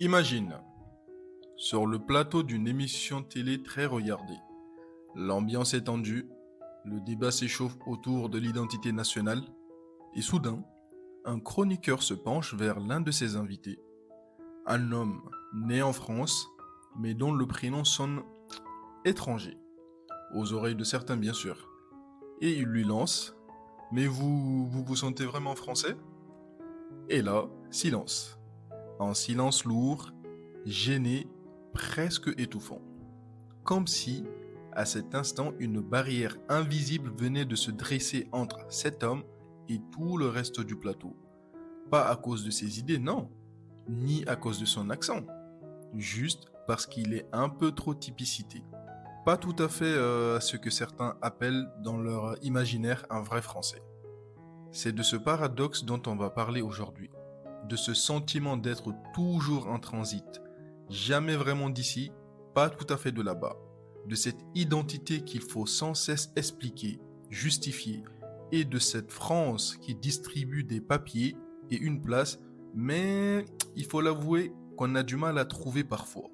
Imagine, sur le plateau d'une émission télé très regardée, l'ambiance est tendue, le débat s'échauffe autour de l'identité nationale, et soudain, un chroniqueur se penche vers l'un de ses invités, un homme né en France, mais dont le prénom sonne étranger, aux oreilles de certains bien sûr, et il lui lance: Mais vous sentez vraiment français? Et là, silence. Un silence lourd, gêné, presque étouffant. Comme si, à cet instant, une barrière invisible venait de se dresser entre cet homme et tout le reste du plateau. Pas à cause de ses idées, non, ni à cause de son accent, juste parce qu'il est un peu trop typicité. Pas tout à fait ce que certains appellent dans leur imaginaire un vrai français. C'est de ce paradoxe dont on va parler aujourd'hui, de ce sentiment d'être toujours en transit, jamais vraiment d'ici, pas tout à fait de là-bas, de cette identité qu'il faut sans cesse expliquer, justifier, et de cette France qui distribue des papiers et une place, mais il faut l'avouer qu'on a du mal à trouver parfois,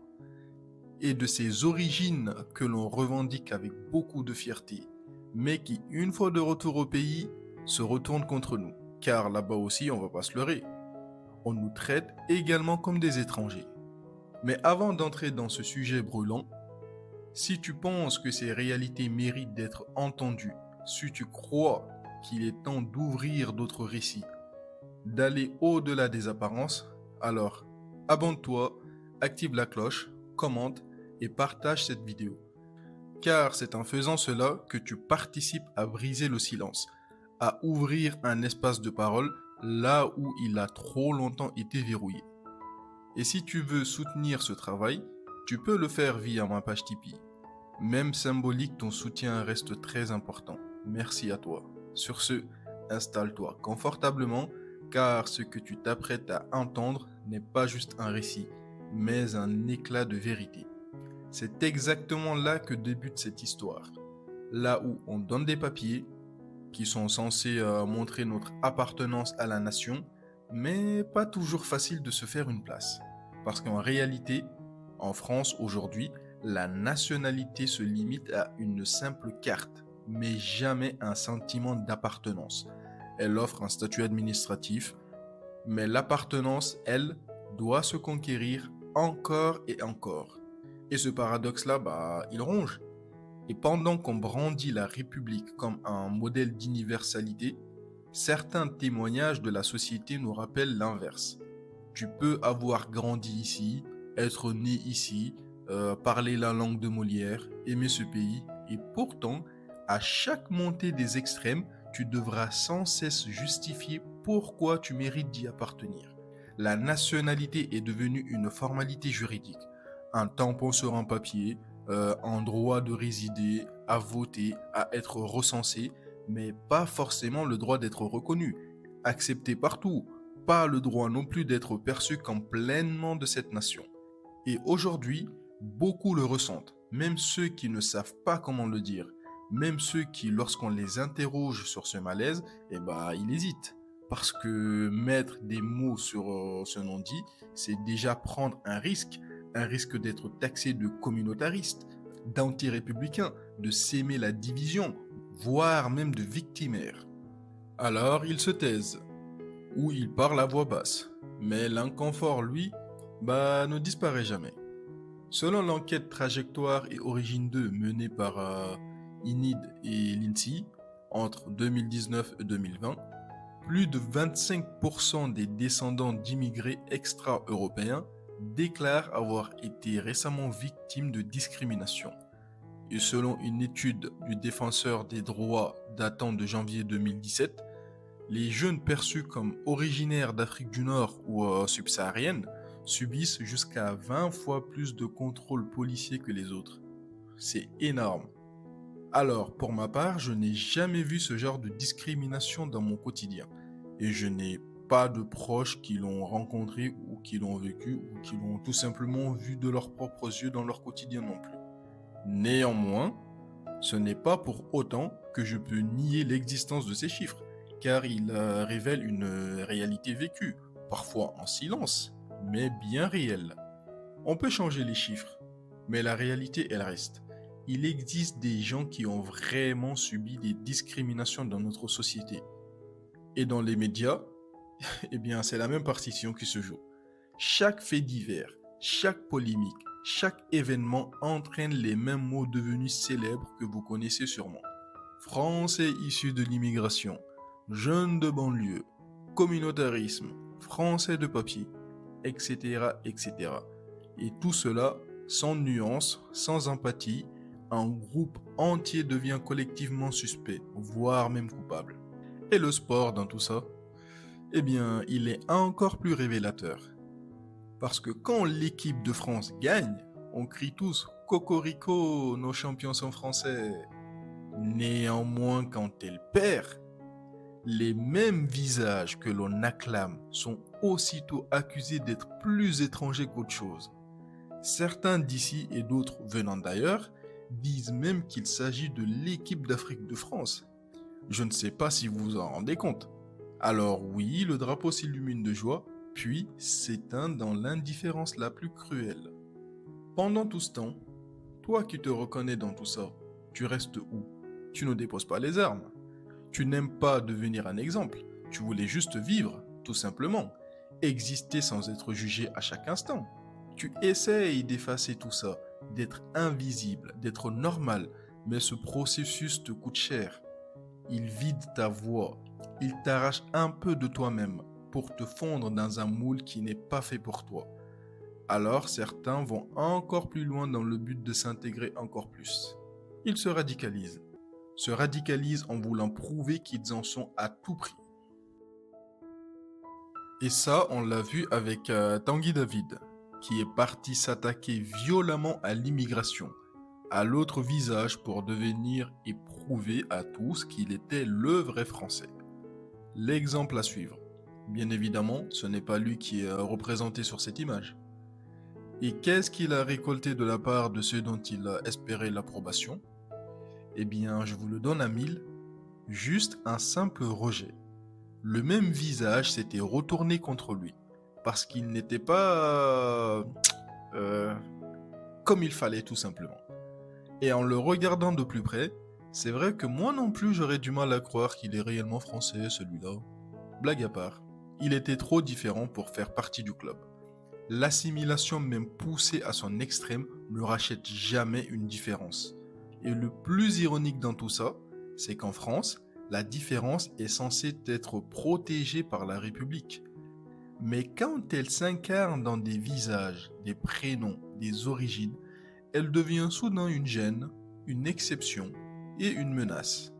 et de ces origines que l'on revendique avec beaucoup de fierté, mais qui, une fois de retour au pays, se retournent contre nous, car là-bas aussi on va pas se leurrer. On nous traite également comme des étrangers. Mais avant d'entrer dans ce sujet brûlant, si tu penses que ces réalités méritent d'être entendues, si tu crois qu'il est temps d'ouvrir d'autres récits, d'aller au-delà des apparences, alors abonne-toi, active la cloche, commente et partage cette vidéo. Car c'est en faisant cela que tu participes à briser le silence, à ouvrir un espace de parole là où il a trop longtemps été verrouillé. Et si tu veux soutenir ce travail, tu peux le faire via ma page Tipeee. Même symbolique, ton soutien reste très important. Merci à toi. Sur ce, installe-toi confortablement, car ce que tu t'apprêtes à entendre n'est pas juste un récit, mais un éclat de vérité. C'est exactement là que débute cette histoire. Là où on donne des papiers qui sont censés montrer notre appartenance à la nation, mais pas toujours facile de se faire une place. Parce qu'en réalité, en France aujourd'hui, la nationalité se limite à une simple carte, mais jamais un sentiment d'appartenance. Elle offre un statut administratif, mais l'appartenance, elle, doit se conquérir encore et encore. Et ce paradoxe-là, il ronge. Et pendant qu'on brandit la République comme un modèle d'universalité, certains témoignages de la société nous rappellent l'inverse. Tu peux avoir grandi ici, être né ici, parler la langue de Molière, aimer ce pays, et pourtant, à chaque montée des extrêmes, tu devras sans cesse justifier pourquoi tu mérites d'y appartenir. La nationalité est devenue une formalité juridique, un tampon sur un papier, un droit de résider, à voter, à être recensé, mais pas forcément le droit d'être reconnu, accepté partout, pas le droit non plus d'être perçu comme pleinement de cette nation. Et aujourd'hui, beaucoup le ressentent, même ceux qui ne savent pas comment le dire, même ceux qui, lorsqu'on les interroge sur ce malaise, ils hésitent. Parce que mettre des mots sur ce non-dit, c'est déjà prendre un risque d'être taxé de communautariste, d'anti-républicain, de s'aimer la division, voire même de victimaire. Alors ils se taisent, ou ils parlent à voix basse, mais l'inconfort, lui, ne disparaît jamais. Selon l'enquête Trajectoire et Origine 2 menée par INID et l'INSEE entre 2019 et 2020, plus de 25% des descendants d'immigrés extra-européens déclarent avoir été récemment victimes de discrimination. Et selon une étude du défenseur des droits datant de janvier 2017, les jeunes perçus comme originaires d'Afrique du Nord ou subsaharienne subissent jusqu'à 20 fois plus de contrôles policiers que les autres. C'est énorme. Alors, pour ma part, je n'ai jamais vu ce genre de discrimination dans mon quotidien. Et je n'ai pas de proches qui l'ont rencontré ou qui l'ont vécu ou qui l'ont tout simplement vu de leurs propres yeux dans leur quotidien non plus. Néanmoins, ce n'est pas pour autant que je peux nier l'existence de ces chiffres, car ils révèlent une réalité vécue, parfois en silence, mais bien réelle. On peut changer les chiffres, mais la réalité, elle reste. Il existe des gens qui ont vraiment subi des discriminations dans notre société. Et dans les médias, eh bien, c'est la même partition qui se joue. Chaque fait divers, chaque polémique, chaque événement entraîne les mêmes mots devenus célèbres que vous connaissez sûrement. Français issus de l'immigration, jeunes de banlieue, communautarisme, français de papier, etc., etc. Et tout cela sans nuance, sans empathie, un groupe entier devient collectivement suspect, voire même coupable. Et le sport dans tout ça? Eh bien, il est encore plus révélateur. Parce que quand l'équipe de France gagne, on crie tous Cocorico, nos champions sont français. Néanmoins, quand elle perd, les mêmes visages que l'on acclame sont aussitôt accusés d'être plus étrangers qu'autre chose. Certains d'ici et d'autres venant d'ailleurs disent même qu'il s'agit de l'équipe d'Afrique de France. Je ne sais pas si vous vous en rendez compte. Alors oui, le drapeau s'illumine de joie, puis s'éteint dans l'indifférence la plus cruelle. Pendant tout ce temps, toi qui te reconnais dans tout ça, tu restes où? Tu ne déposes pas les armes. Tu n'aimes pas devenir un exemple. Tu voulais juste vivre, tout simplement. Exister sans être jugé à chaque instant. Tu essayes d'effacer tout ça, d'être invisible, d'être normal, mais ce processus te coûte cher. Il vide ta voix, il t'arrache un peu de toi-même pour te fondre dans un moule qui n'est pas fait pour toi. Alors certains vont encore plus loin dans le but de s'intégrer encore plus. Ils se radicalisent en voulant prouver qu'ils en sont à tout prix. Et ça, on l'a vu avec Tanguy David, qui est parti s'attaquer violemment à l'immigration, à l'autre visage pour devenir et prouver à tous qu'il était le vrai Français. L'exemple à suivre. Bien évidemment, ce n'est pas lui qui est représenté sur cette image. Et qu'est-ce qu'il a récolté de la part de ceux dont il a espéré l'approbation? Eh bien, je vous le donne à 1000, juste un simple rejet. Le même visage s'était retourné contre lui, parce qu'il n'était pas comme il fallait tout simplement. Et en le regardant de plus près, c'est vrai que moi non plus j'aurais du mal à croire qu'il est réellement français celui-là. Blague à part, il était trop différent pour faire partie du club. L'assimilation même poussée à son extrême ne rachète jamais une différence. Et le plus ironique dans tout ça, c'est qu'en France, la différence est censée être protégée par la République. Mais quand elle s'incarne dans des visages, des prénoms, des origines, elle devient soudain une gêne, une exception et une menace.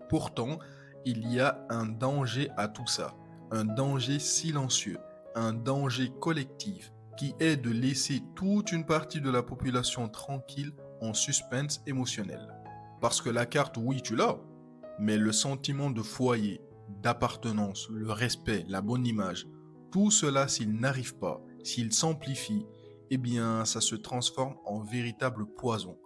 Pourtant, il y a un danger à tout ça, un danger silencieux, un danger collectif qui est de laisser toute une partie de la population tranquille en suspense émotionnel. Parce que la carte, oui, tu l'as, mais le sentiment de foyer, d'appartenance, le respect, la bonne image, tout cela s'il n'arrive pas, s'il s'amplifie, eh bien ça se transforme en véritable poison.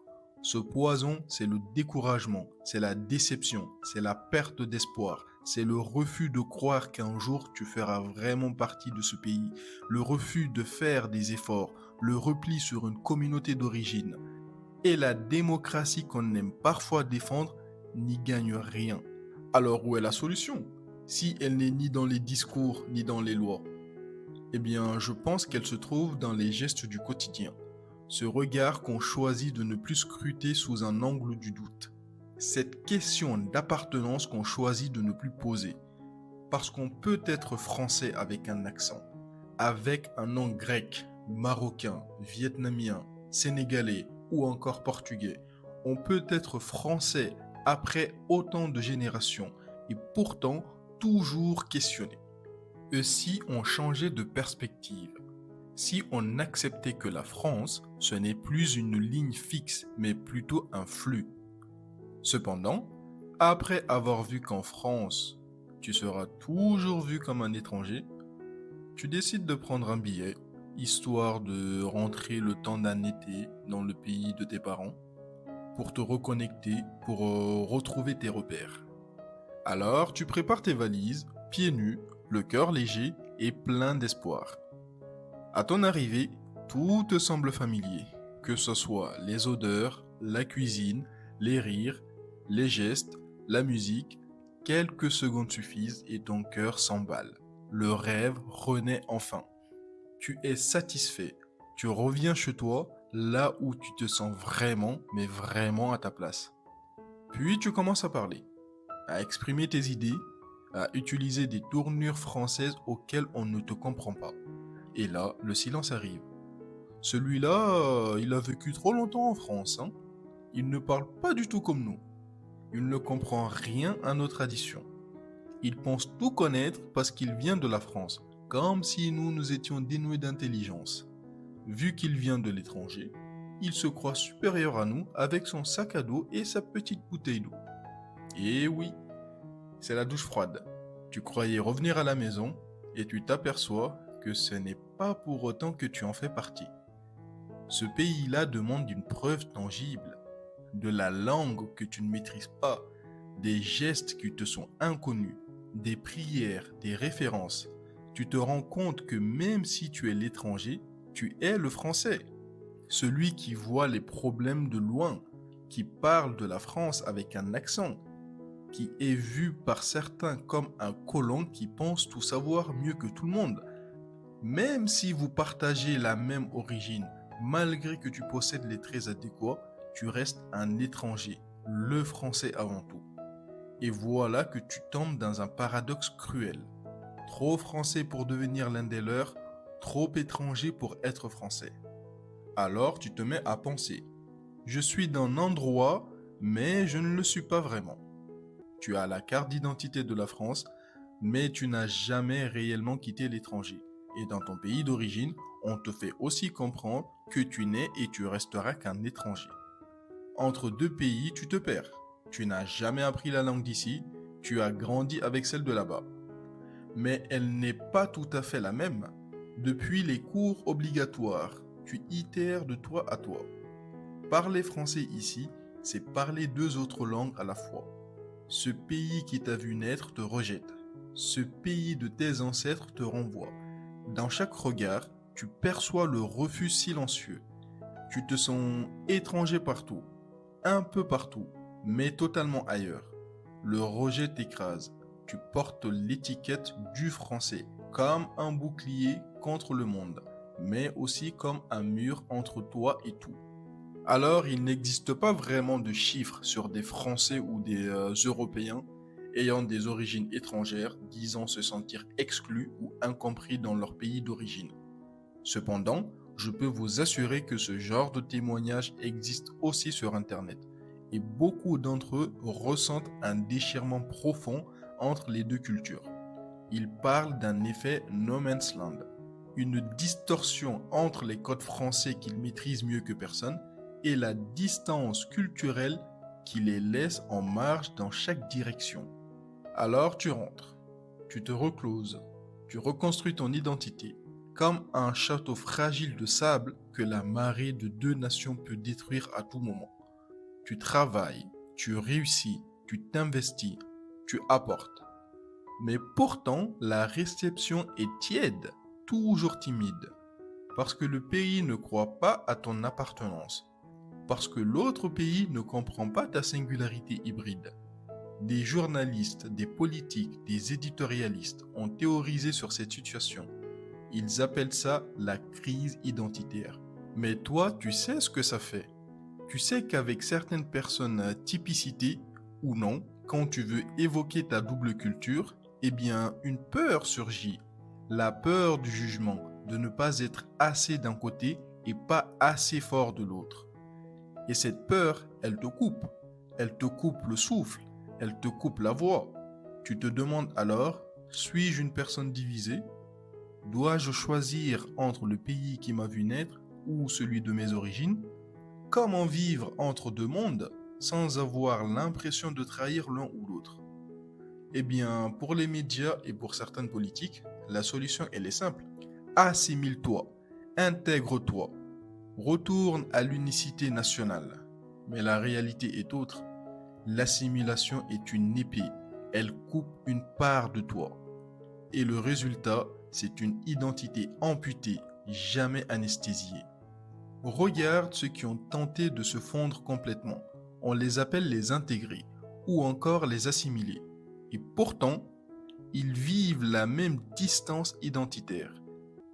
Ce poison, c'est le découragement, c'est la déception, c'est la perte d'espoir, c'est le refus de croire qu'un jour tu feras vraiment partie de ce pays, le refus de faire des efforts, le repli sur une communauté d'origine. Et la démocratie qu'on aime parfois défendre n'y gagne rien. Alors où est la solution? Si elle n'est ni dans les discours ni dans les lois. Eh bien, je pense qu'elle se trouve dans les gestes du quotidien. Ce regard qu'on choisit de ne plus scruter sous un angle du doute. Cette question d'appartenance qu'on choisit de ne plus poser. Parce qu'on peut être français avec un accent, avec un nom grec, marocain, vietnamien, sénégalais ou encore portugais. On peut être français après autant de générations et pourtant toujours questionné. Et si on changeait de perspective? Si on acceptait que la France, ce n'est plus une ligne fixe, mais plutôt un flux. Cependant, après avoir vu qu'en France, tu seras toujours vu comme un étranger, tu décides de prendre un billet, histoire de rentrer le temps d'un été dans le pays de tes parents, pour te reconnecter, pour retrouver tes repères. Alors, tu prépares tes valises, pieds nus, le cœur léger et plein d'espoir. À ton arrivée, tout te semble familier, que ce soit les odeurs, la cuisine, les rires, les gestes, la musique. Quelques secondes suffisent et ton cœur s'emballe. Le rêve renaît enfin. Tu es satisfait. Tu reviens chez toi, là où tu te sens vraiment, mais vraiment à ta place. Puis tu commences à parler, à exprimer tes idées, à utiliser des tournures françaises auxquelles on ne te comprend pas. Et là, le silence arrive. Celui-là, il a vécu trop longtemps en France, hein. Il ne parle pas du tout comme nous. Il ne comprend rien à nos traditions. Il pense tout connaître parce qu'il vient de la France, comme si nous étions dénués d'intelligence. Vu qu'il vient de l'étranger, il se croit supérieur à nous avec son sac à dos et sa petite bouteille d'eau. Et oui, c'est la douche froide. Tu croyais revenir à la maison et tu t'aperçois que ce n'est pas pour autant que tu en fais partie. Ce pays-là demande une preuve tangible, de la langue que tu ne maîtrises pas, des gestes qui te sont inconnus, des prières, des références. Tu te rends compte que même si tu es l'étranger, tu es le français, celui qui voit les problèmes de loin, qui parle de la France avec un accent, qui est vu par certains comme un colon qui pense tout savoir mieux que tout le monde. Même si vous partagez la même origine, malgré que tu possèdes les traits adéquats, tu restes un étranger, le français avant tout. Et voilà que tu tombes dans un paradoxe cruel. Trop français pour devenir l'un des leurs, trop étranger pour être français. Alors tu te mets à penser, je suis d'un endroit, mais je ne le suis pas vraiment. Tu as la carte d'identité de la France, mais tu n'as jamais réellement quitté l'étranger. Et dans ton pays d'origine, on te fait aussi comprendre que tu n'es et tu resteras qu'un étranger. Entre deux pays, tu te perds. Tu n'as jamais appris la langue d'ici, tu as grandi avec celle de là-bas. Mais elle n'est pas tout à fait la même. Depuis les cours obligatoires, tu itères de toi à toi. Parler français ici, c'est parler deux autres langues à la fois. Ce pays qui t'a vu naître te rejette. Ce pays de tes ancêtres te renvoie. Dans chaque regard, tu perçois le refus silencieux. Tu te sens étranger partout, un peu partout, mais totalement ailleurs. Le rejet t'écrase. Tu portes l'étiquette du français, comme un bouclier contre le monde, mais aussi comme un mur entre toi et tout. Alors, il n'existe pas vraiment de chiffres sur des Français ou des Européens ayant des origines étrangères disant se sentir exclus ou incompris dans leur pays d'origine. Cependant, je peux vous assurer que ce genre de témoignage existe aussi sur Internet et beaucoup d'entre eux ressentent un déchirement profond entre les deux cultures. Ils parlent d'un effet no man's land, une distorsion entre les codes français qu'ils maîtrisent mieux que personne et la distance culturelle qui les laisse en marge dans chaque direction. Alors tu rentres, tu te recloses, tu reconstruis ton identité, comme un château fragile de sable que la marée de deux nations peut détruire à tout moment. Tu travailles, tu réussis, tu t'investis, tu apportes. Mais pourtant, la réception est tiède, toujours timide, parce que le pays ne croit pas à ton appartenance, parce que l'autre pays ne comprend pas ta singularité hybride. Des journalistes, des politiques, des éditorialistes ont théorisé sur cette situation. Ils appellent ça la crise identitaire. Mais toi, tu sais ce que ça fait. Tu sais qu'avec certaines personnes à typicité ou non, quand tu veux évoquer ta double culture, eh bien, une peur surgit. La peur du jugement, de ne pas être assez d'un côté et pas assez fort de l'autre. Et cette peur, elle te coupe. Elle te coupe le souffle. Elle te coupe la voix. Tu te demandes alors, suis-je une personne divisée? Dois-je choisir entre le pays qui m'a vu naître ou celui de mes origines? Comment vivre entre deux mondes sans avoir l'impression de trahir l'un ou l'autre? Eh bien, pour les médias et pour certaines politiques, la solution elle est simple. Assimile-toi, intègre-toi, retourne à l'unicité nationale. Mais la réalité est autre. L'assimilation est une épée, elle coupe une part de toi. Et le résultat, c'est une identité amputée, jamais anesthésiés. Regarde ceux qui ont tenté de se fondre complètement. On les appelle les intégrés ou encore les assimilés. Et pourtant, ils vivent la même distance identitaire.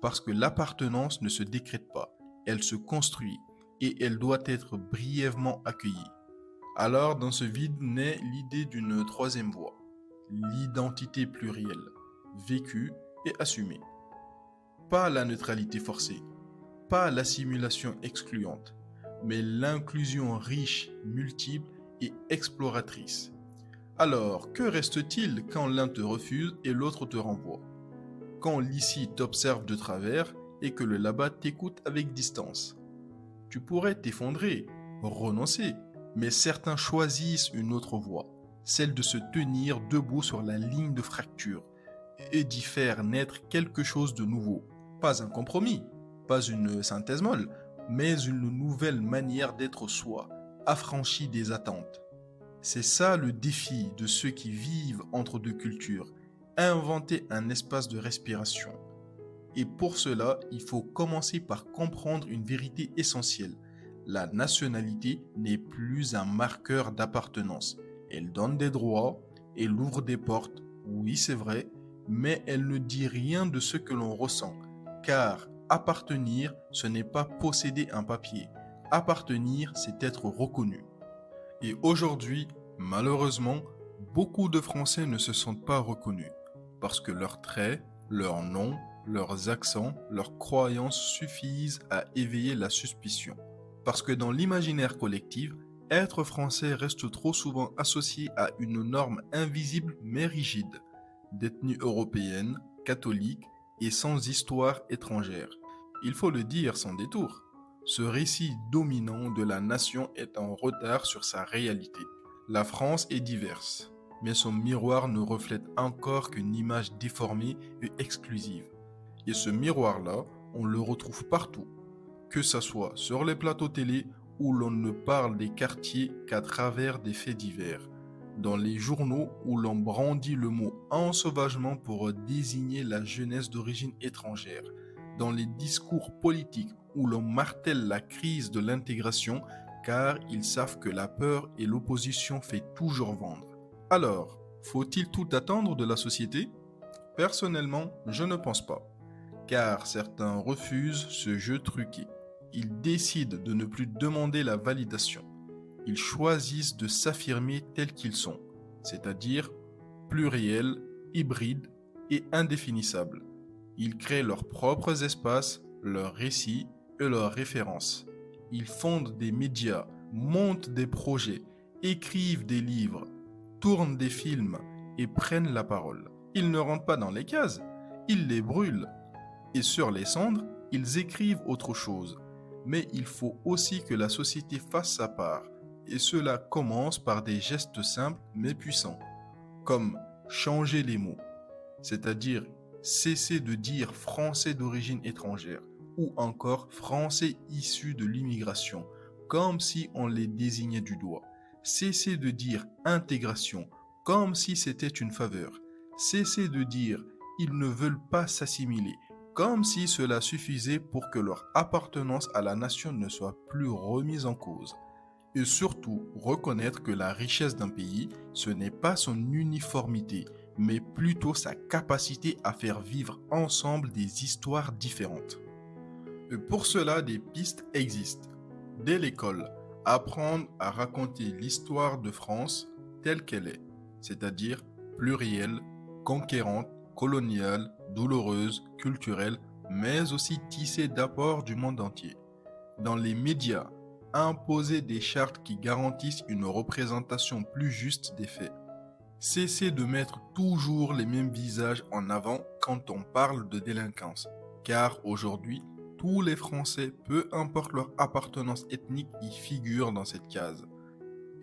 Parce que l'appartenance ne se décrète pas, elle se construit et elle doit être brièvement accueillie. Alors, dans ce vide naît l'idée d'une troisième voie, l'identité plurielle, vécue et assumée. Pas la neutralité forcée, pas l'assimilation excluante, mais l'inclusion riche, multiple et exploratrice. Alors, que reste-t-il quand l'un te refuse et l'autre te renvoie? Quand l'ici t'observe de travers et que le là-bas t'écoute avec distance? Tu pourrais t'effondrer, renoncer, mais certains choisissent une autre voie, celle de se tenir debout sur la ligne de fracture et d'y faire naître quelque chose de nouveau. Pas un compromis, pas une synthèse molle, mais une nouvelle manière d'être soi, affranchie des attentes. C'est ça le défi de ceux qui vivent entre deux cultures, inventer un espace de respiration. Et pour cela, il faut commencer par comprendre une vérité essentielle. La nationalité n'est plus un marqueur d'appartenance. Elle donne des droits, elle ouvre des portes, oui c'est vrai, mais elle ne dit rien de ce que l'on ressent. Car appartenir, ce n'est pas posséder un papier. Appartenir, c'est être reconnu. Et aujourd'hui, malheureusement, beaucoup de Français ne se sentent pas reconnus. Parce que leurs traits, leurs noms, leurs accents, leurs croyances suffisent à éveiller la suspicion. Parce que dans l'imaginaire collectif, être français reste trop souvent associé à une norme invisible mais rigide, d'ethnie européenne, catholique et sans histoire étrangère. Il faut le dire sans détour, ce récit dominant de la nation est en retard sur sa réalité. La France est diverse, mais son miroir ne reflète encore qu'une image déformée et exclusive. Et ce miroir-là, on le retrouve partout, que ce soit sur les plateaux télé où l'on ne parle des quartiers qu'à travers des faits divers, dans les journaux où l'on brandit le mot ensauvagement pour désigner la jeunesse d'origine étrangère, dans les discours politiques où l'on martèle la crise de l'intégration car ils savent que la peur et l'opposition fait toujours vendre. Alors, faut-il tout attendre de la société? Personnellement, je ne pense pas. Car certains refusent ce jeu truqué. Ils décident de ne plus demander la validation. Ils choisissent de s'affirmer tels qu'ils sont, c'est-à-dire pluriels, hybrides et indéfinissables. Ils créent leurs propres espaces, leurs récits et leurs références. Ils fondent des médias, montent des projets, écrivent des livres, tournent des films et prennent la parole. Ils ne rentrent pas dans les cases, ils les brûlent. Et sur les cendres, ils écrivent autre chose. Mais il faut aussi que la société fasse sa part. Et cela commence par des gestes simples mais puissants. Comme changer les mots, c'est-à-dire cesser de dire français d'origine étrangère ou encore français issus de l'immigration, comme si on les désignait du doigt. Cesser de dire intégration, comme si c'était une faveur. Cesser de dire ils ne veulent pas s'assimiler, comme si cela suffisait pour que leur appartenance à la nation ne soit plus remise en cause. Et surtout, reconnaître que la richesse d'un pays, ce n'est pas son uniformité, mais plutôt sa capacité à faire vivre ensemble des histoires différentes. Et pour cela, des pistes existent. Dès l'école, apprendre à raconter l'histoire de France telle qu'elle est, c'est-à-dire plurielle, conquérante, coloniale, douloureuse, culturelle, mais aussi tissée d'apports du monde entier. Dans les médias, imposer des chartes qui garantissent une représentation plus juste des faits. Cesser de mettre toujours les mêmes visages en avant quand on parle de délinquance, car aujourd'hui, tous les Français, peu importe leur appartenance ethnique, y figurent dans cette case.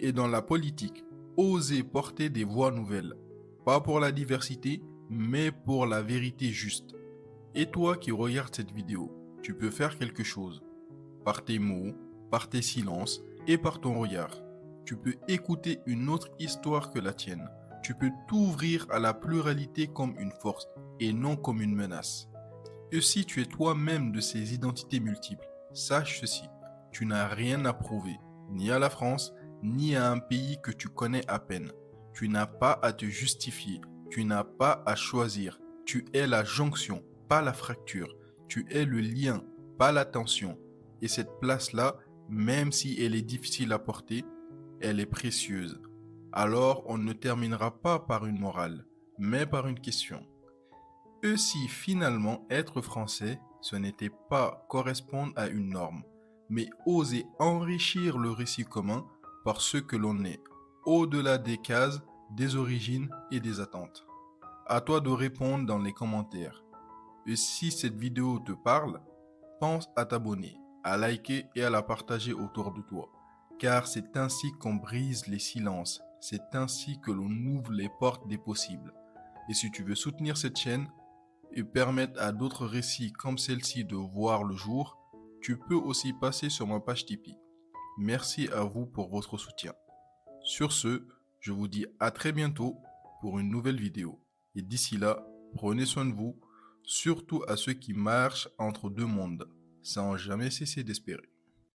Et dans la politique, oser porter des voix nouvelles, pas pour la diversité, mais pour la vérité juste. Et toi qui regardes cette vidéo, tu peux faire quelque chose. Par tes mots, par tes silences et par ton regard. Tu peux écouter une autre histoire que la tienne. Tu peux t'ouvrir à la pluralité comme une force et non comme une menace. Et si tu es toi-même de ces identités multiples, sache ceci, tu n'as rien à prouver, ni à la France, ni à un pays que tu connais à peine. Tu n'as pas à te justifier, tu n'as pas à choisir. Tu es la jonction, pas la fracture. Tu es le lien, pas la tension. Et cette place-là, même si elle est difficile à porter, elle est précieuse. Alors on ne terminera pas par une morale, mais par une question. Et si finalement être français, ce n'était pas correspondre à une norme, mais oser enrichir le récit commun par ce que l'on est, au-delà des cases, des origines et des attentes. À toi de répondre dans les commentaires. Et si cette vidéo te parle, pense à t'abonner, à liker et à la partager autour de toi. Car c'est ainsi qu'on brise les silences, c'est ainsi que l'on ouvre les portes des possibles. Et si tu veux soutenir cette chaîne et permettre à d'autres récits comme celle-ci de voir le jour, tu peux aussi passer sur ma page Tipeee. Merci à vous pour votre soutien. Sur ce, je vous dis à très bientôt pour une nouvelle vidéo. Et d'ici là, prenez soin de vous, surtout à ceux qui marchent entre deux mondes, sans jamais cesser d'espérer.